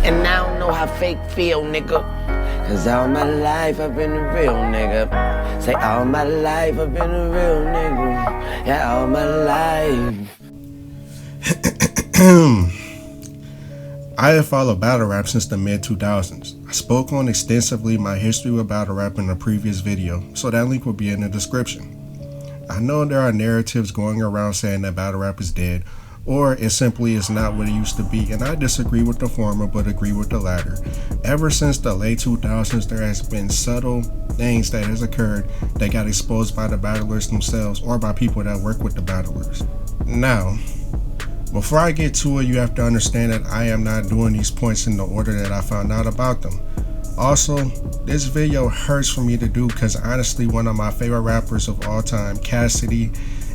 And I don't know how fake feel, nigga. Cause all my life I've been a real nigga. Say all my life I've been a real nigga. Yeah, all my life. I have followed battle rap since the mid-2000s. I spoke on extensively my history with battle rap in a previous video, so that link will be in the description. I know there are narratives going around saying that battle rap is dead, or it simply is not what it used to be, and I disagree with the former but agree with the latter. Ever since the late 2000s, there has been subtle things that has occurred that got exposed by the battlers themselves or by people that work with the battlers. Now, before I get to it, you have to understand that I am not doing these points in the order that I found out about them. Also, this video hurts for me to do because honestly one of my favorite rappers of all time, Cassidy,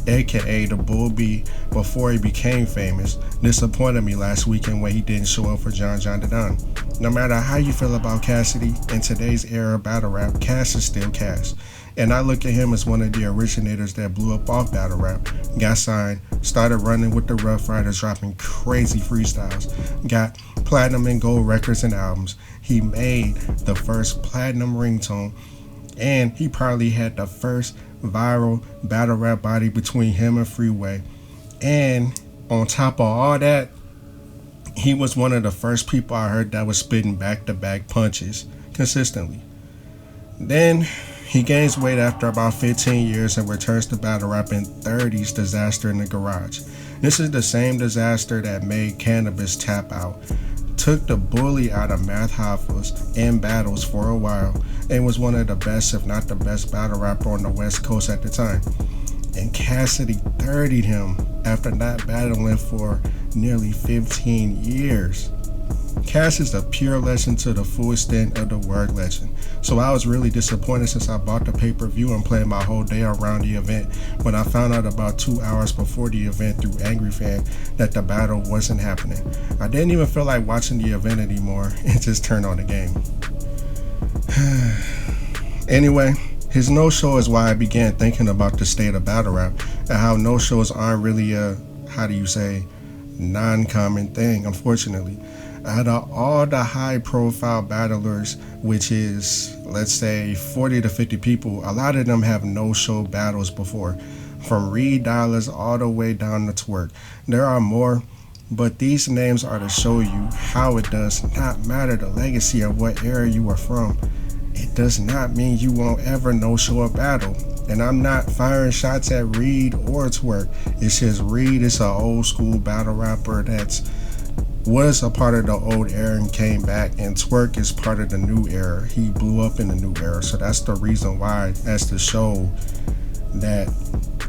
aka the Bull B, before he became famous, disappointed me last weekend when he didn't show up for John the Don. No matter how you feel about Cassidy, in today's era of battle rap, Cass is still Cass. And I look at him as one of the originators that blew up off battle rap, got signed, started running with the Rough Riders, dropping crazy freestyles, got platinum and gold records and albums. He made the first platinum ringtone, and he probably had the first viral battle rap body between him and Freeway. And on top of all that, he was one of the first people I heard that was spitting back-to-back punches consistently. Then he gains weight after about 15 years and returns to battle rap in 30s Disaster in the Garage. This is the same Disaster that made Cannabis tap out, took the bully out of Math Hoffa's in battles for a while, and was one of the best, if not the best, battle rapper on the West Coast at the time. And Cassidy 30'd him after not battling for nearly 15 years. Cass is a pure legend to the full extent of the word legend. So I was really disappointed since I bought the pay-per-view and played my whole day around the event when I found out about 2 hours before the event through Angry Fan that the battle wasn't happening. I didn't even feel like watching the event anymore and just turned on the game. Anyway, his no-show is why I began thinking about the state of battle rap and how no-shows aren't really a, non-common thing, unfortunately. Out of all the high-profile battlers, which is, let's say, 40 to 50 people, a lot of them have no-show battles before, from Reed Dollars all the way down to Twerk. There are more, but these names are to show you how it does not matter the legacy of what era you are from. It does not mean you won't ever no-show a battle. And I'm not firing shots at Reed or Twerk. It's just Reed is an old-school battle rapper that's was a part of the old era and came back, and Twerk is part of the new era. He blew up in the new era, so that's the reason why, as to show that,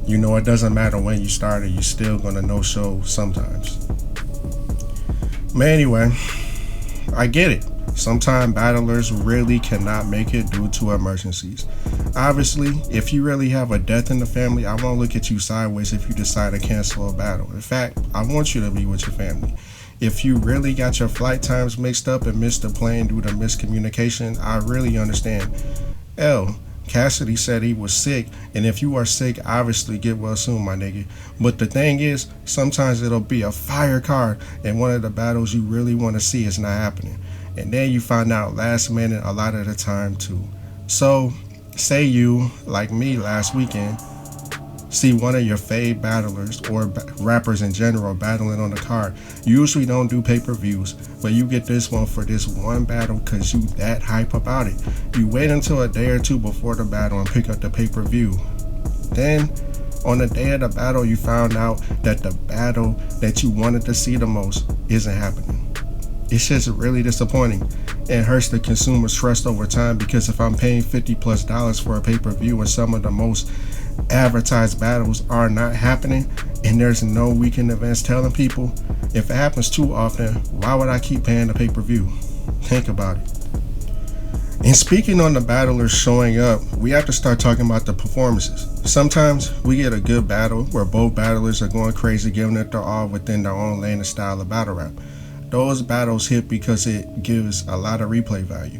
it doesn't matter when you started, you're still gonna no-show sometimes. But anyway, I get it. Sometimes battlers really cannot make it due to emergencies. Obviously, if you really have a death in the family, I won't look at you sideways if you decide to cancel a battle. In fact, I want you to be with your family. If you really got your flight times mixed up and missed the plane due to miscommunication, I really understand. Cassidy said he was sick, and if you are sick, obviously get well soon, my nigga. But the thing is, sometimes it'll be a fire card, and one of the battles you really want to see is not happening. And then you find out last minute a lot of the time too. So, say you, like me last weekend, see one of your fave battlers or rappers in general battling on the card. You usually don't do pay-per-views, but you get this one for this one battle because you that hype about it. You wait until a day or two before the battle and pick up the pay-per-view. Then, on the day of the battle, you found out that the battle that you wanted to see the most isn't happening. It's just really disappointing. It hurts the consumer's trust over time because if I'm paying $50+ for a pay-per-view and some of the most advertised battles are not happening and there's no weekend events telling people, if it happens too often, why would I keep paying the pay-per-view? Think about it. And speaking on the battlers showing up, we have to start talking about the performances. Sometimes we get a good battle where both battlers are going crazy, giving it their all within their own lane and style of battle rap. Those battles hit because it gives a lot of replay value.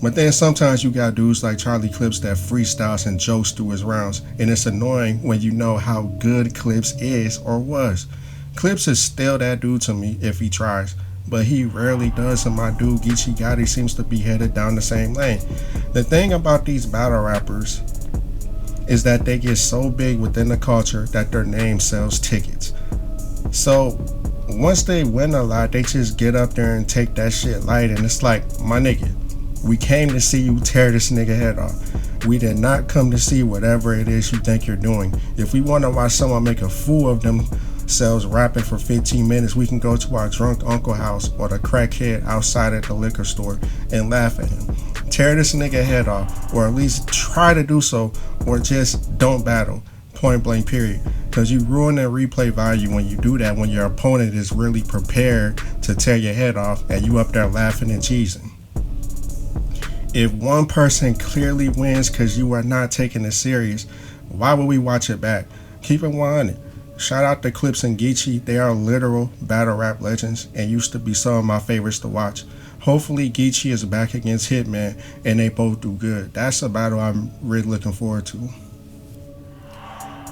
But then sometimes you got dudes like Charlie Clips that freestyles and jokes through his rounds, and it's annoying when you know how good Clips is or was. Clips is still that dude to me if he tries, but he rarely does, and my dude Geechee Gotti seems to be headed down the same lane. The thing about these battle rappers is that they get so big within the culture that their name sells tickets. So once they win a lot, they just get up there and take that shit light, and it's like, my nigga, we came to see you tear this nigga head off. We did not come to see whatever it is you think you're doing. If we want to watch someone make a fool of themselves rapping for 15 minutes, we can go to our drunk uncle house or the crackhead outside at the liquor store and laugh at him. Tear this nigga head off, or at least try to do so, or just don't battle. Point blank, period. Because you ruin the replay value when you do that, when your opponent is really prepared to tear your head off and you up there laughing and cheesing. If one person clearly wins because you are not taking it serious, why would we watch it back? Keep it 100. Shout out to Clips and Geechee. They are literal battle rap legends and used to be some of my favorites to watch. Hopefully Geechee is back against Hitman and they both do good. That's a battle I'm really looking forward to.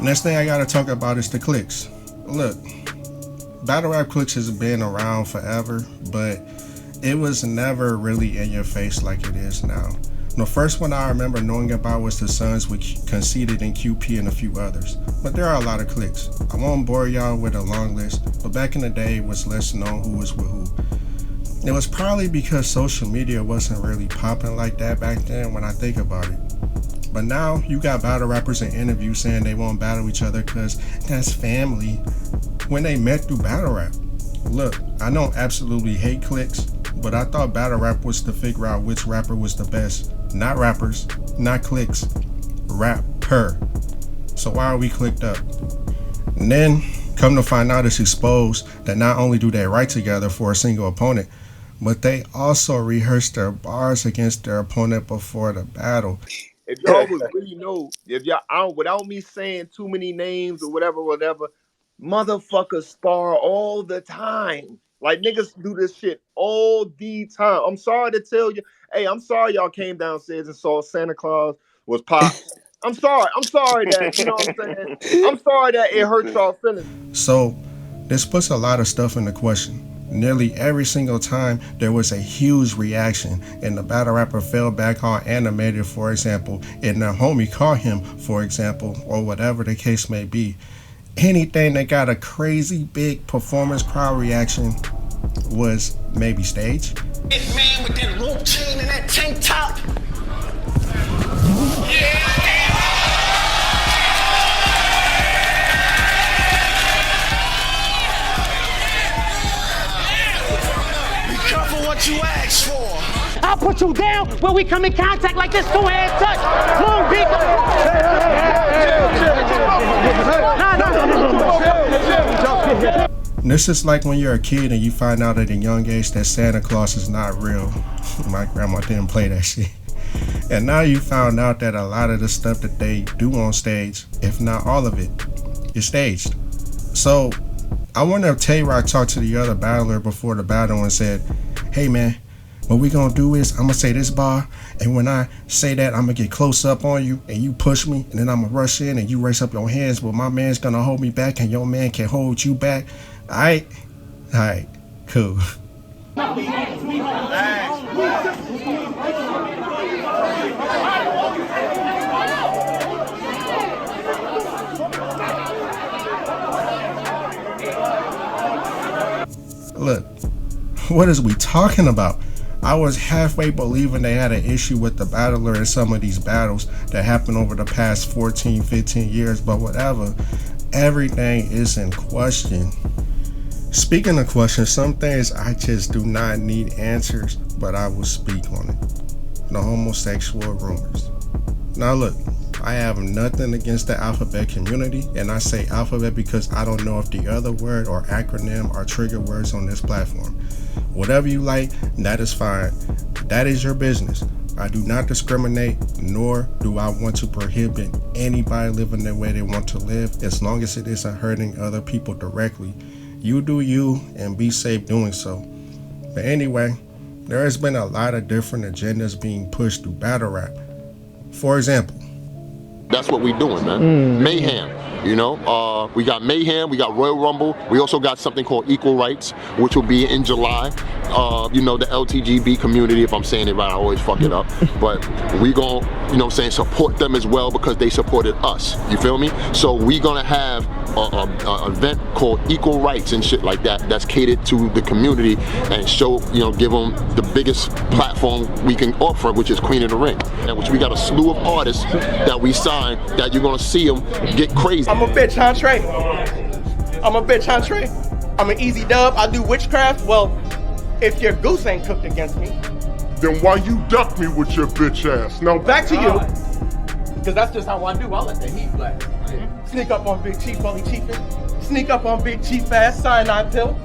Next thing I gotta talk about is the cliques. Look, battle rap cliques has been around forever, but it was never really in your face like it is now. The first one I remember knowing about was the Sons with Conceited and QP and a few others. But there are a lot of cliques. I won't bore y'all with a long list, but back in the day it was less known who was with who. It was probably because social media wasn't really popping like that back then when I think about it. But now you got battle rappers in interviews saying they won't battle each other because that's family when they met through battle rap. Look, I don't absolutely hate cliques, but I thought battle rap was to figure out which rapper was the best. Not rappers, not cliques, rapper. So why are we clicked up? And then come to find out, it's exposed that not only do they write together for a single opponent, but they also rehearse their bars against their opponent before the battle. If y'all would really know, if y'all, without me saying too many names or whatever, motherfuckers spar all the time. Like niggas do this shit all the time. I'm sorry to tell you. Hey, I'm sorry y'all came downstairs and saw Santa Claus was Pops. I'm sorry that, you know what I'm saying? I'm sorry that it hurt y'all feelings. So this puts a lot of stuff into question. Nearly every single time there was a huge reaction and the battle rapper fell back on animated, for example, and the homie caught him, for example, or whatever the case may be. Anything that got a crazy big performance crowd reaction was maybe staged. Man with that rope chain and that tank top. What you asked for. I'll put you down when we come in contact like this. Go ahead, touch. Long beat. This is like when you're a kid and you find out at a young age that Santa Claus is not real. My grandma didn't play that shit. And now you found out that a lot of the stuff that they do on stage, if not all of it, is staged. So I wonder if Tay-Rock talked to the other battler before the battle and said, hey man, what we gonna do is I'm gonna say this bar, and when I say that, I'm gonna get close up on you and you push me, and then I'm gonna rush in and you raise up your hands, but my man's gonna hold me back and your man can hold you back. Alright, cool. Look, what is we talking about? I was halfway believing they had an issue with the battler in some of these battles that happened over the past 14, 15 years, but whatever. Everything is in question. Speaking of questions, some things I just do not need answers, but I will speak on it. The homosexual rumors. Now look, I have nothing against the alphabet community, and I say alphabet because I don't know if the other word or acronym are trigger words on this platform. Whatever you like, that is fine. That is your business. I do not discriminate, nor do I want to prohibit anybody living the way they want to live, as long as it isn't hurting other people directly. You do you and be safe doing so. But anyway, there has been a lot of different agendas being pushed through battle rap. For example, That's what we doing, man. Mayhem. You know, we got Mayhem, we got Royal Rumble. We also got something called Equal Rights, which will be in July. You know, the LTGB community, if I'm saying it right, I always fuck it up. But we gonna, you know what I'm saying, support them as well because they supported us. You feel me? So we gonna have an event called Equal Rights and shit like that that's catered to the community and show, you know, give them the biggest platform we can offer, which is Queen of the Ring. And which we got a slew of artists that we signed that you're gonna see them get crazy. I'm a bitch, Entree. I'm a bitch, Entree. I'm an easy dub. I do witchcraft. Well, if your goose ain't cooked against me, then why you duck me with your bitch ass? Now back to you. Because that's just how I do. I let the heat blast. Sneak up on Big Chief while he chiefing. Sneak up on Big Chief fast, cyanide pill.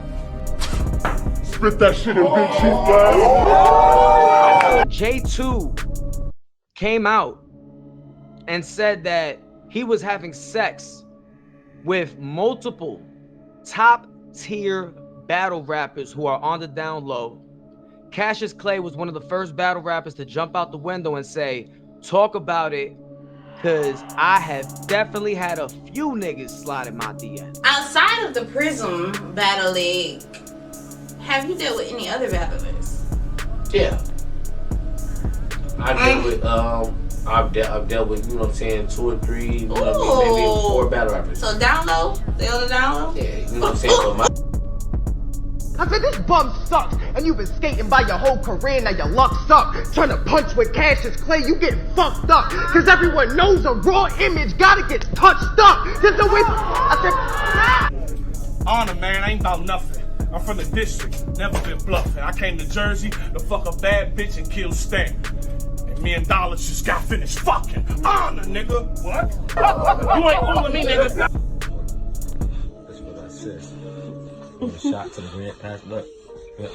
Spit that shit in Big Chief blast. J2 came out and said that he was having sex with multiple top tier battle rappers who are on the down low. Cassius Clay was one of the first battle rappers to jump out the window and say, talk about it, because I have definitely had a few niggas slide in my DM. Outside of the Prism Battle League, have you dealt with any other battlers? Yeah. I've dealt with, you know what I'm saying, 2 or 3, you know what I mean, maybe 4 battle rappers. So down low? They on the down low? Yeah, you know what I'm saying, but my... I said, this bum sucks, and you've been skating by your whole career, now your luck sucks. Trying to punch with Cassius Clay, you getting fucked up. Cause everyone knows a raw image gotta get touched up. There's no way, I said, Honor, man, I ain't about nothing. I'm from the district, never been bluffing. I came to Jersey to fuck a bad bitch and kill Stan. And me and Dollars just got finished fucking. Honor, nigga. What? You ain't fooling me, nigga. That's what I said. Give a shot to the grand pass. Look,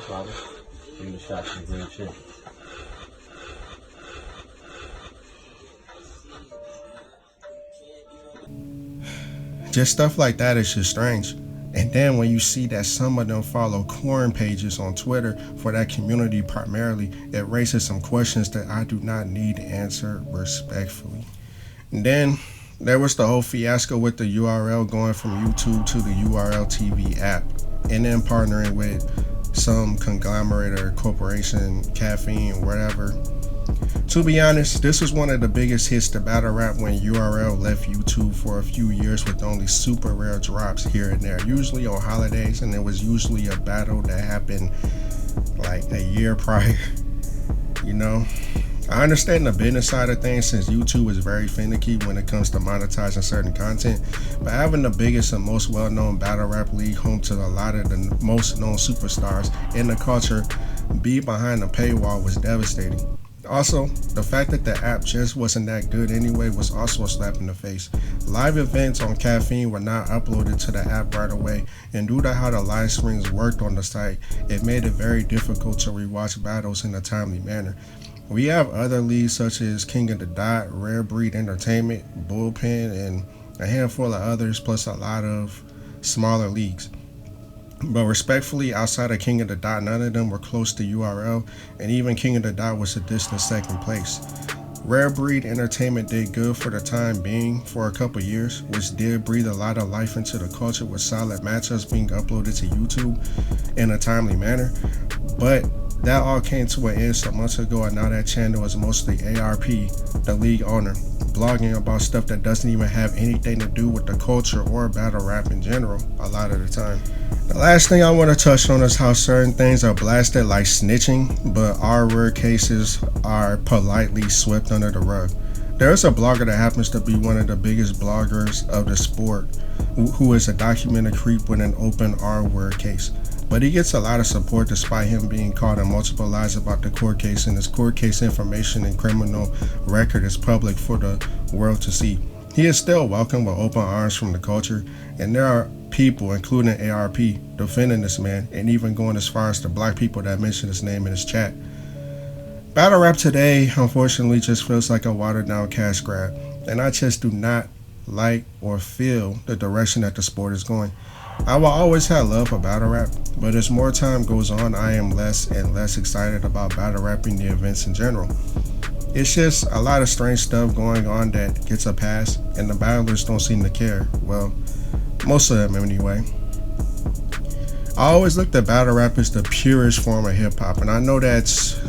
father. Give a shot to the grand champ. Just stuff like that is just strange. And then when you see that some of them follow corn pages on Twitter for that community primarily, it raises some questions that I do not need answered respectfully. And then there was the whole fiasco with the URL going from YouTube to the URL TV app, and then partnering with some conglomerate or corporation, caffeine, whatever. To be honest, this was one of the biggest hits to battle rap when URL left YouTube for a few years with only super rare drops here and there, usually on holidays, and it was usually a battle that happened like a year prior, you know? I understand the business side of things since YouTube is very finicky when it comes to monetizing certain content, but having the biggest and most well-known battle rap league home to a lot of the most known superstars in the culture be behind the paywall was devastating. Also, the fact that the app just wasn't that good anyway was also a slap in the face. Live events on Caffeine were not uploaded to the app right away, and due to how the live streams worked on the site, it made it very difficult to rewatch battles in a timely manner. We have other leagues such as King of the Dot, Rare Breed Entertainment, Bullpen, and a handful of others, plus a lot of smaller leagues. But respectfully, outside of King of the Dot, none of them were close to URL, and even King of the Dot was a distant second place. Rare Breed Entertainment did good for the time being for a couple years, which did breathe a lot of life into the culture with solid matchups being uploaded to YouTube in a timely manner. But that all came to an end some months ago, and now that channel is mostly ARP, the league owner, blogging about stuff that doesn't even have anything to do with the culture or battle rap in general a lot of the time. The last thing I want to touch on is how certain things are blasted like snitching, but R-word cases are politely swept under the rug. There's a blogger that happens to be one of the biggest bloggers of the sport who is a documented creep with an open R-word case. But he gets a lot of support despite him being caught in multiple lies about the court case, and his court case information and criminal record is public for the world to see. He is still welcomed with open arms from the culture, and there are people, including ARP, defending this man and even going as far as the black people that mention his name in his chat. Battle rap today, unfortunately, just feels like a watered down cash grab, and I just do not like or feel the direction that the sport is going. I will always have love for battle rap, but as more time goes on, I am less and less excited about battle rapping the events in general. It's just a lot of strange stuff going on that gets a pass, and the battlers don't seem to care. Well, most of them anyway. I always looked at battle rap as the purest form of hip hop, and I know that's,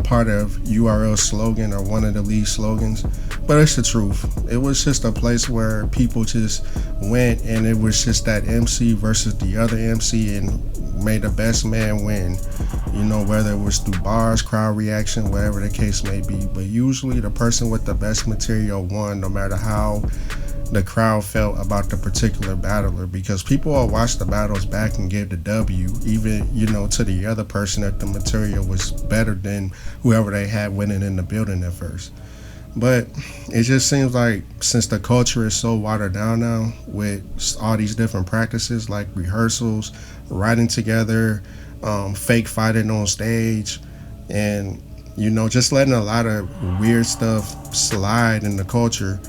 part of URL's slogan or one of the lead slogans, but it's the truth. It was just a place where people just went, and it was just that MC versus the other MC, and made the best man win. Whether it was through bars, crowd reaction, whatever the case may be. But usually the person with the best material won, no matter how the crowd felt about the particular battler, because people will watch the battles back and give the W, even, to the other person if the material was better than whoever they had winning in the building at first. But it just seems like since the culture is so watered down now with all these different practices like rehearsals, writing together, fake fighting on stage, and, just letting a lot of weird stuff slide in the culture,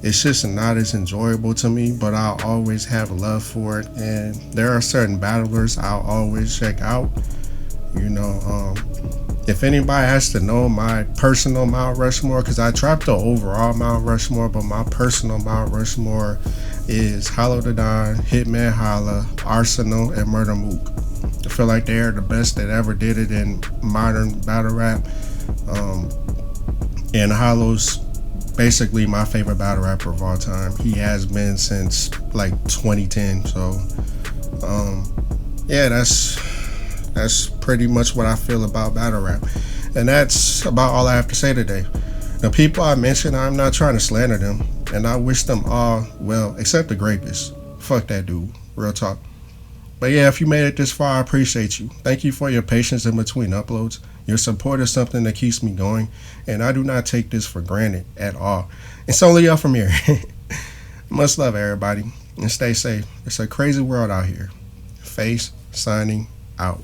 it's just not as enjoyable to me, but I'll always have love for it. And there are certain battlers I'll always check out. If anybody has to know my personal Mount Rushmore, because I dropped the overall Mount Rushmore, but my personal Mount Rushmore is Hollow the Don, Hitman Holla, Arsenal, and Murder Mook. I feel like they are the best that ever did it in modern battle rap. And Hollow's basically my favorite battle rapper of all time. He has been since like 2010. So yeah, that's pretty much what I feel about battle rap. And that's about all I have to say today. The people I mentioned, I'm not trying to slander them, and I wish them all well, except the Grapist. Fuck that dude. Real talk. But yeah, if you made it this far, I appreciate you. Thank you for your patience in between uploads. Your support is something that keeps me going, and I do not take this for granted at all. It's only up from here. Much love, everybody, and stay safe. It's a crazy world out here. Face signing out.